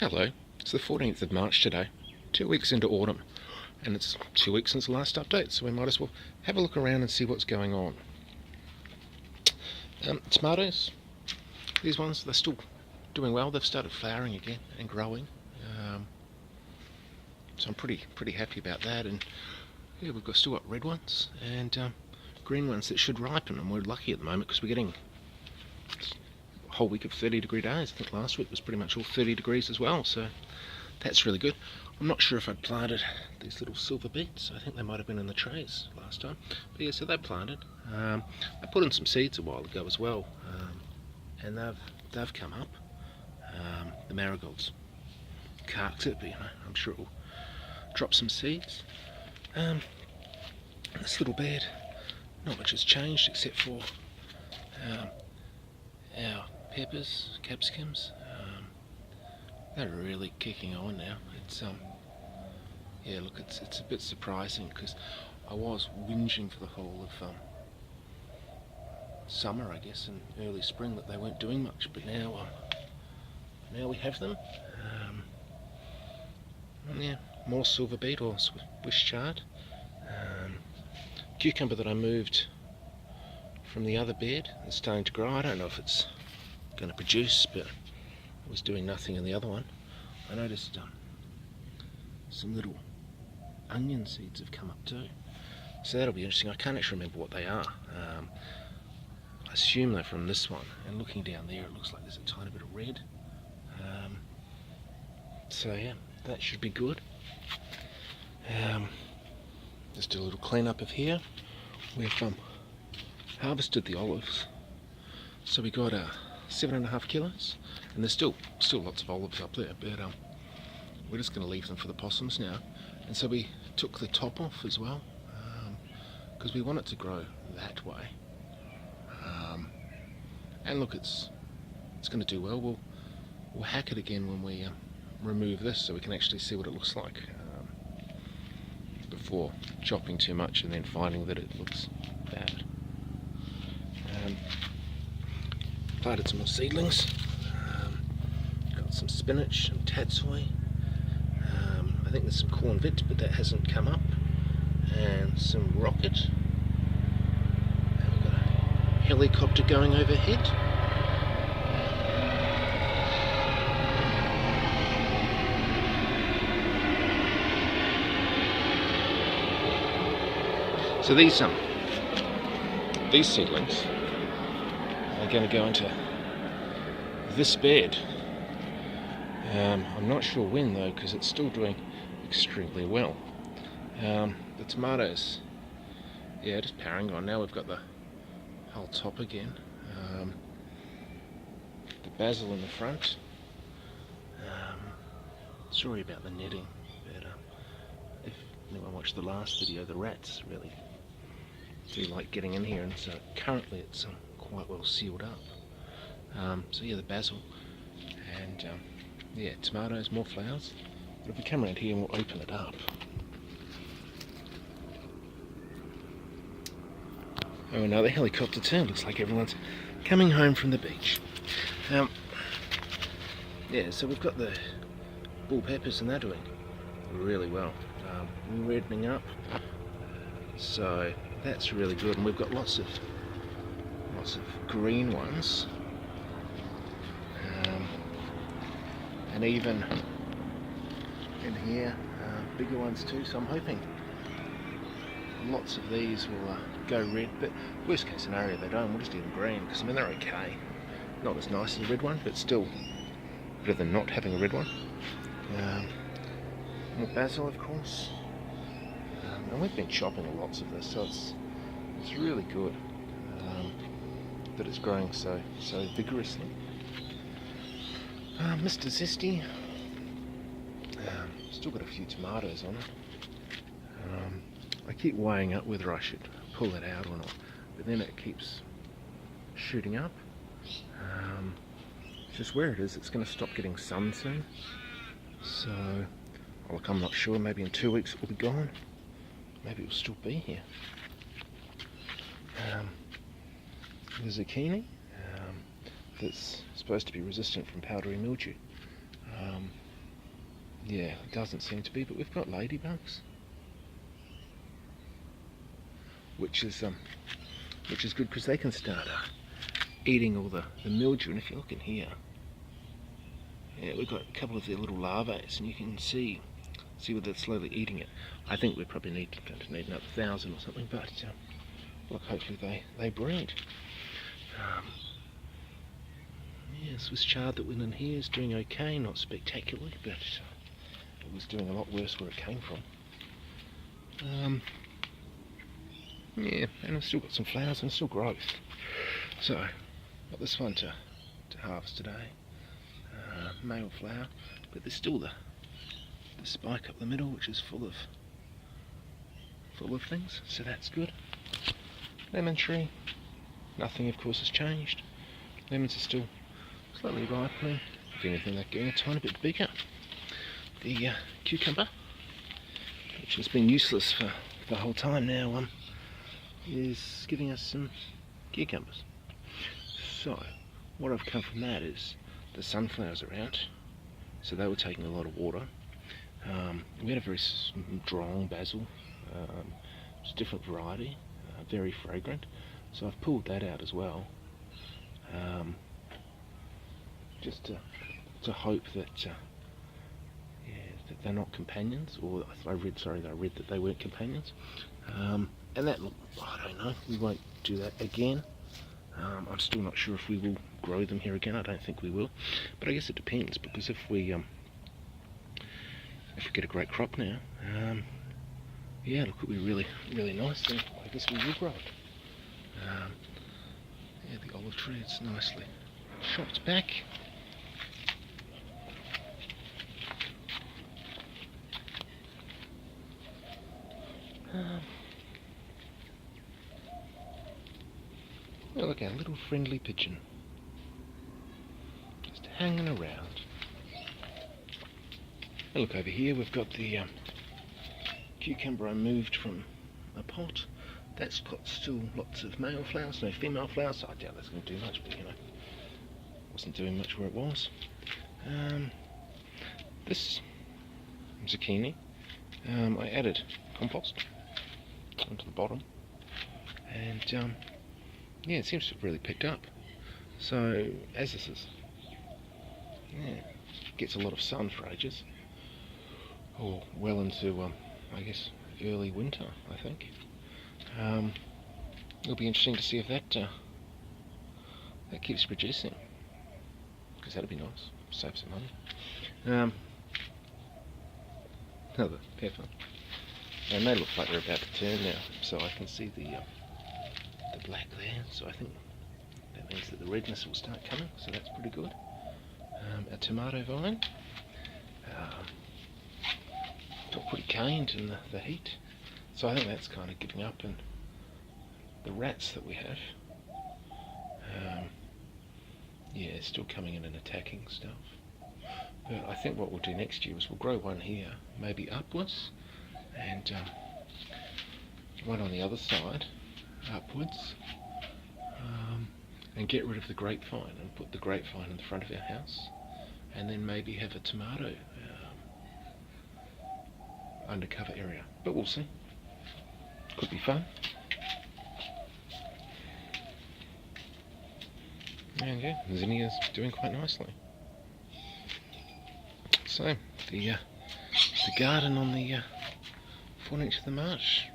Hello, it's the 14th of March today, 2 weeks into autumn, and it's 2 weeks since the last update, so we might as well have a look around and see what's going on. Tomatoes, these ones, they're still doing well. They've started flowering again and growing, so I'm pretty happy about that. And yeah, we've still got red ones and green ones that should ripen, and we're lucky at the moment because we're getting a whole week of 30-degree days. I think last week was pretty much all 30 degrees as well, so that's really good. I'm not sure if I'd planted these little silver beets. I think they might have been in the trays last time. But yeah, so they're planted. I put in some seeds a while ago as well, and they've come up. The marigolds carked it, but you know, I'm sure it will drop some seeds. This little bed, not much has changed except for our peppers, capsicums. They're really kicking on now. It's yeah, look, it's a bit surprising because I was whinging for the whole of summer, I guess, and early spring that they weren't doing much, but now we have them. Yeah, more silver beet or Swiss chard. Cucumber that I moved from the other bed is starting to grow. I don't know if it's going to produce, but it was doing nothing in the other one. I noticed some little onion seeds have come up too, so that'll be interesting. I can't actually remember what they are. I assume they're from this one, and looking down there it looks like there's a tiny bit of red. So yeah, that should be good. Just do a little clean-up of here. We've harvested the olives, so we got 7.5 kilos, and there's still lots of olives up there, but we're just going to leave them for the possums now. And so we took the top off as well, because we want it to grow that way. And look, it's going to do well. We'll hack it again when we remove this, so we can actually see what it looks like before chopping too much and then finding that it looks bad. Planted some more seedlings. Got some spinach and tatsoi. I think there's some corn vit, but that hasn't come up. And some rocket. And we've got a helicopter going overhead. So these seedlings are going to go into this bed. I'm not sure when though, because it's still doing extremely well. The tomatoes, yeah, just powering on. Now we've got the whole top again. The basil in the front. Sorry about the netting, but if anyone watched the last video, the rats really do like getting in here, and so currently it's quite well sealed up. So yeah, the basil, and yeah, tomatoes, more flowers. But if we come around here and we'll open it up. Oh, another helicopter too. Looks like everyone's coming home from the beach. Yeah, so we've got the bull peppers, and they're doing really well. Reddening up, so that's really good. And we've got lots of green ones, and even in here bigger ones too. So I'm hoping lots of these will go red, but worst case scenario they don't. We'll just eat them green, because I mean they're okay. Not as nice as a red one, but still better than not having a red one. More basil, of course. And we've been chopping lots of this, so it's really good that it's growing so vigorously. Mr. Zesty, still got a few tomatoes on it. I keep weighing up whether I should pull it out or not, but then it keeps shooting up. Just where it is, it's going to stop getting sun soon. So, look, I'm not sure. Maybe in 2 weeks it will be gone. Maybe it will still be here. The zucchini, that's supposed to be resistant from powdery mildew. Yeah, it doesn't seem to be, but we've got ladybugs, which is good because they can start eating all the mildew. And if you look in here, yeah, we've got a couple of their little larvae, and you can see where they're slowly eating it. I think we probably going to need another 1,000 or something, but look, hopefully they breed. Yeah, Swiss chard that went in here is doing okay, not spectacularly, but it was doing a lot worse where it came from. Yeah, and I've still got some flowers and still growth. So, got this one to harvest today. Male flower, but there's still the spike up the middle, which is full of things, so that's good. Lemon tree, nothing of course has changed. Lemons are still slightly ripening. If anything, they're getting a tiny bit bigger. The cucumber, which has been useless for the whole time now, is giving us some cucumbers. So, what I've come from that is the sunflowers are out, so they were taking a lot of water. We had a very strong basil, it's a different variety, very fragrant, so I've pulled that out as well, just to hope that that they're not companions, or I read that they weren't companions, and that, I don't know, we won't do that again. I'm still not sure if we will grow them here again. I don't think we will, but I guess it depends, because if we get a great crop now, yeah, look, it'll be really, really nice, then I guess we will grow it. Yeah, the olive tree, it's nicely chopped back. Oh, look, our little friendly pigeon, just hanging around. And look over here, we've got the cucumber I moved from a pot. That's got still lots of male flowers, no female flowers, so I doubt that's going to do much, but wasn't doing much where it was. This zucchini, I added compost onto the bottom, and yeah, it seems to have really picked up. So as this is, gets a lot of sun for ages, or well into I guess early winter, I think. It'll be interesting to see if that keeps producing, because that'd be nice, save some money. Another pepper, and they look like they're about to turn now, so I can see the black there, so I think that means that the redness will start coming, so that's pretty good. A tomato vine, got pretty caned in the heat, so I think that's kind of giving up, and the rats that we have, yeah, it's still coming in and attacking stuff. But I think what we'll do next year is we'll grow one here, maybe upwards, and one on the other side, upwards, and get rid of the grapevine and put the grapevine in the front of our house, and then maybe have a tomato undercover area. But we'll see. Could be fun. And yeah, zinnia's doing quite nicely. So the garden on the 14th of March